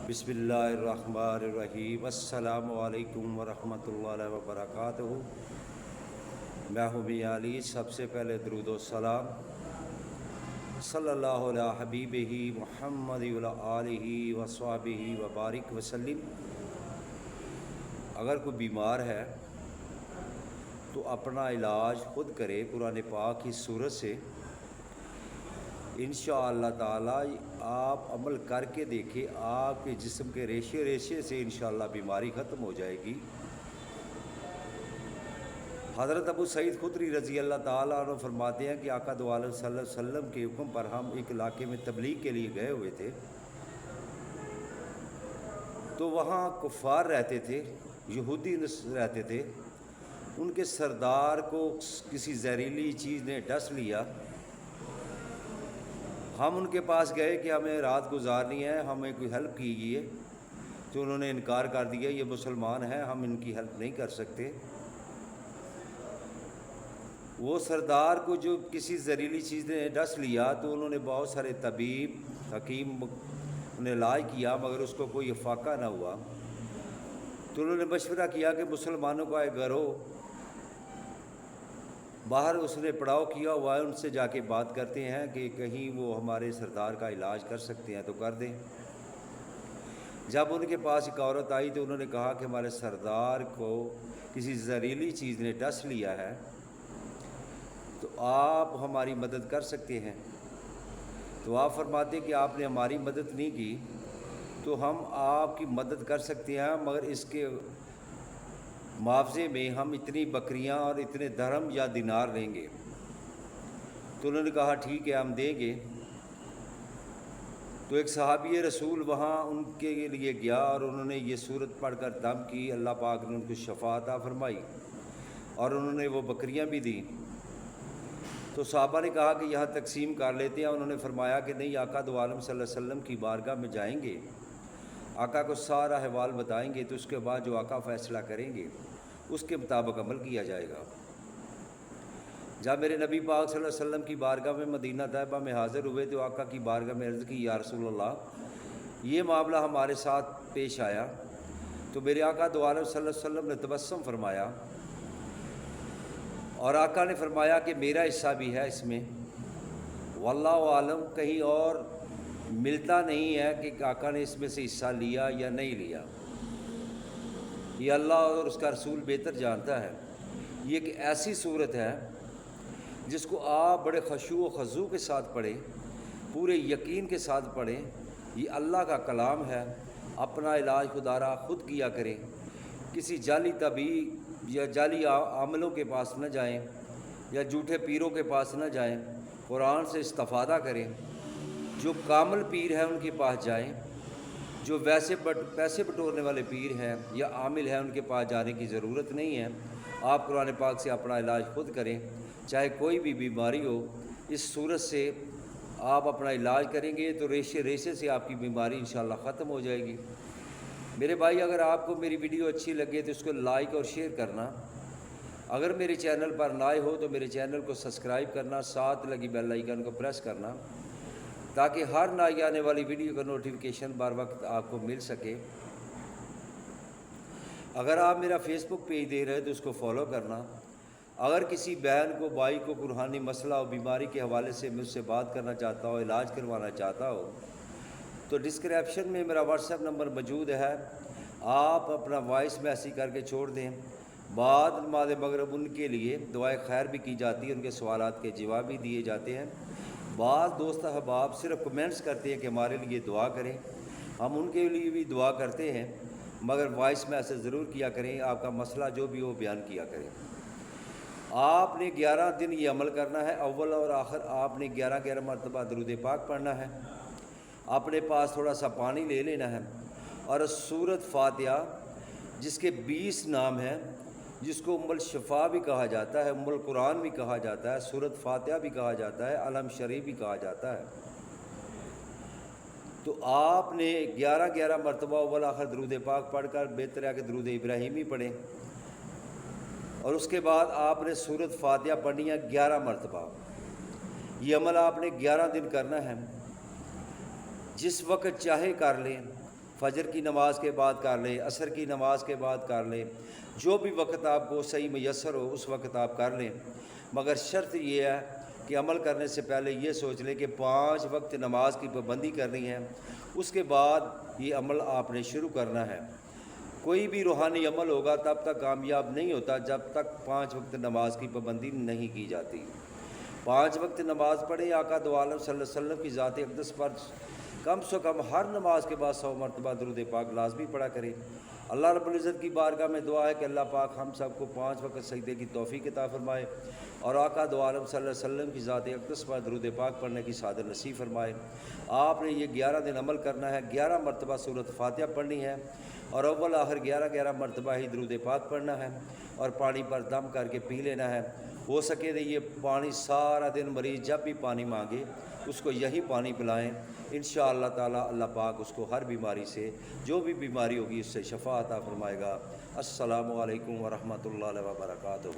بسم اللہ الرحمن الرحیم۔ السلام علیکم ورحمۃ اللہ وبرکاتہ۔ میں ہوں میاں علی۔ سب سے پہلے درود و سلام صلی اللہ علیہ حبیبہ محمد وعلی آلہ وصحبہ وبارک وسلم۔ اگر کوئی بیمار ہے تو اپنا علاج خود کرے قرآن پاک کی سورت سے، انشاءاللہ تعالی آپ عمل کر کے دیکھیں، آپ کے جسم کے ریشے ریشے سے انشاءاللہ بیماری ختم ہو جائے گی۔ حضرت ابو سعید خدری رضی اللہ تعالیٰ عنہ فرماتے ہیں کہ آقا دو عالم صلی اللہ علیہ وسلم کے حکم پر ہم ایک علاقے میں تبلیغ کے لیے گئے ہوئے تھے، تو وہاں کفار رہتے تھے، یہودی رہتے تھے۔ ان کے سردار کو کسی زہریلی چیز نے ڈس لیا۔ ہم ان کے پاس گئے کہ ہمیں رات گزارنی ہے، ہمیں کوئی ہیلپ کیجیے، تو انہوں نے انکار کر دیا، یہ مسلمان ہیں، ہم ان کی ہیلپ نہیں کر سکتے۔ وہ سردار کو جو کسی زہریلی چیز نے ڈس لیا تو انہوں نے بہت سارے طبیب حکیم نے علاج کیا، مگر اس کو کوئی افاقہ نہ ہوا۔ تو انہوں نے مشورہ کیا کہ مسلمانوں کا ایک گروہ باہر اس نے پڑاؤ کیا ہوا ہے، ان سے جا کے بات کرتے ہیں کہ کہیں وہ ہمارے سردار کا علاج کر سکتے ہیں تو کر دیں۔ جب ان کے پاس ایک عورت آئی تو انہوں نے کہا کہ ہمارے سردار کو کسی زہریلی چیز نے ڈس لیا ہے، تو آپ ہماری مدد کر سکتے ہیں۔ تو آپ فرماتے کہ آپ نے ہماری مدد نہیں کی تو ہم آپ کی مدد کر سکتے ہیں، مگر اس کے معاوضے میں ہم اتنی بکریاں اور اتنے درہم یا دینار لیں گے۔ تو انہوں نے کہا ٹھیک ہے، ہم دیں گے۔ تو ایک صحابی رسول وہاں ان کے لیے گیا اور انہوں نے یہ سورت پڑھ کر دم کی، اللہ پاک نے ان کو شفا عطا فرمائی اور انہوں نے وہ بکریاں بھی دیں۔ تو صحابہ نے کہا کہ یہاں تقسیم کر لیتے ہیں۔ انہوں نے فرمایا کہ نہیں، آقا دو عالم صلی اللہ علیہ وسلم کی بارگاہ میں جائیں گے، آقا کو سارا احوال بتائیں گے، تو اس کے بعد جو آقا فیصلہ کریں گے اس کے مطابق عمل کیا جائے گا۔ جب میرے نبی پاک صلی اللہ علیہ وسلم کی بارگاہ میں مدینہ طیبہ میں حاضر ہوئے تو آقا کی بارگاہ میں عرض کی، یا رسول اللہ، یہ معاملہ ہمارے ساتھ پیش آیا۔ تو میرے آقا دو عالم صلی اللہ علیہ وسلم نے تبسم فرمایا اور آقا نے فرمایا کہ میرا حصہ بھی ہے اس میں، واللہ عالم، کہیں اور ملتا نہیں ہے کہ آقا نے اس میں سے حصہ لیا یا نہیں لیا، یہ اللہ اور اس کا رسول بہتر جانتا ہے۔ یہ ایک ایسی صورت ہے جس کو آپ بڑے خشوع و خضوع کے ساتھ پڑھیں، پورے یقین کے ساتھ پڑھیں، یہ اللہ کا کلام ہے۔ اپنا علاج خدارا خود کیا کریں، کسی جعلی طبیب یا جعلی عاملوں کے پاس نہ جائیں یا جھوٹے پیروں کے پاس نہ جائیں، قرآن سے استفادہ کریں۔ جو کامل پیر ہیں ان کے پاس جائیں، جو ویسے پیسے بٹورنے والے پیر ہیں یا عامل ہیں ان کے پاس جانے کی ضرورت نہیں ہے۔ آپ قرآن پاک سے اپنا علاج خود کریں، چاہے کوئی بھی بیماری ہو۔ اس صورت سے آپ اپنا علاج کریں گے تو ریشے ریشے سے آپ کی بیماری انشاءاللہ ختم ہو جائے گی۔ میرے بھائی، اگر آپ کو میری ویڈیو اچھی لگے تو اس کو لائک اور شیئر کرنا۔ اگر میرے چینل پر نئے ہو تو میرے چینل کو سبسکرائب کرنا، ساتھ لگی بیل آئیکن کو پریس کرنا، تاکہ ہر نئی آنے والی ویڈیو کا نوٹیفیکیشن بر وقت آپ کو مل سکے۔ اگر آپ میرا فیس بک پیج دے رہے تو اس کو فالو کرنا۔ اگر کسی بہن کو، بھائی کو روحانی مسئلہ اور بیماری کے حوالے سے مجھ سے بات کرنا چاہتا ہو، علاج کروانا چاہتا ہو، تو ڈسکرپشن میں میرا واٹس ایپ نمبر موجود ہے، آپ اپنا وائس میسیج کر کے چھوڑ دیں۔ بعد نماز مغرب ان کے لیے دعائے خیر بھی کی جاتی ہے، ان کے سوالات کے جواب بھی دیے جاتے ہیں۔ بعض دوست احباب صرف کمنٹس کرتے ہیں کہ ہمارے لیے دعا کریں، ہم ان کے لیے بھی دعا کرتے ہیں، مگر وائس میسیج ضرور کیا کریں، آپ کا مسئلہ جو بھی ہو بیان کیا کریں۔ آپ نے 11 دن یہ عمل کرنا ہے، اول اور آخر آپ نے 11 مرتبہ درود پاک پڑھنا ہے، اپنے پاس تھوڑا سا پانی لے لینا ہے، اور سورت فاتحہ جس کے 20 نام ہیں، جس کو ام الشفا بھی کہا جاتا ہے، ام القرآن بھی کہا جاتا ہے، سورت فاتحہ بھی کہا جاتا ہے، علم شریف بھی کہا جاتا ہے، تو آپ نے 11 مرتبہ اول آخر درود پاک پڑھ کر بہتر ہے کہ درود ابراہیمی پڑھیں، اور اس کے بعد آپ نے سورت فاتحہ پڑھنی ہے 11 مرتبہ۔ یہ عمل آپ نے 11 دن کرنا ہے، جس وقت چاہے کر لیں، فجر کی نماز کے بعد کر لیں، عصر کی نماز کے بعد کر لیں، جو بھی وقت آپ کو صحیح میسر ہو اس وقت آپ کر لیں، مگر شرط یہ ہے کہ عمل کرنے سے پہلے یہ سوچ لیں کہ 5 وقت نماز کی پابندی کرنی ہے، اس کے بعد یہ عمل آپ نے شروع کرنا ہے۔ کوئی بھی روحانی عمل ہوگا تب تک کامیاب نہیں ہوتا جب تک 5 وقت نماز کی پابندی نہیں کی جاتی۔ 5 وقت نماز پڑھیں، آقا دو عالم صلی اللہ علیہ وسلم کی ذات اقدس پر کم سے کم ہر نماز کے بعد 100 مرتبہ درود پاک لازمی پڑھا کریں۔ اللہ رب العزت کی بارگاہ میں دعا ہے کہ اللہ پاک ہم سب کو 5 وقت سجدے کی توفیق عطا فرمائے اور آقا دو عالم صلی اللہ علیہ وسلم کی ذات اقدس پر درود پاک پڑھنے کی سعادت نصیب فرمائے۔ آپ نے یہ 11 دن عمل کرنا ہے، 11 مرتبہ سورۃ فاتحہ پڑھنی ہے اور اول آخر 11 مرتبہ ہی درود پاک پڑھنا ہے اور پانی پر دم کر کے پی لینا ہے۔ ہو سکے تو یہ پانی سارا دن مریض جب بھی پانی مانگے اس کو یہی پانی پلائیں، انشاءاللہ تعالی اللہ پاک اس کو ہر بیماری سے، جو بھی بیماری ہوگی اس سے شفا عطا فرمائے گا۔ السلام علیکم ورحمۃ اللہ وبرکاتہ۔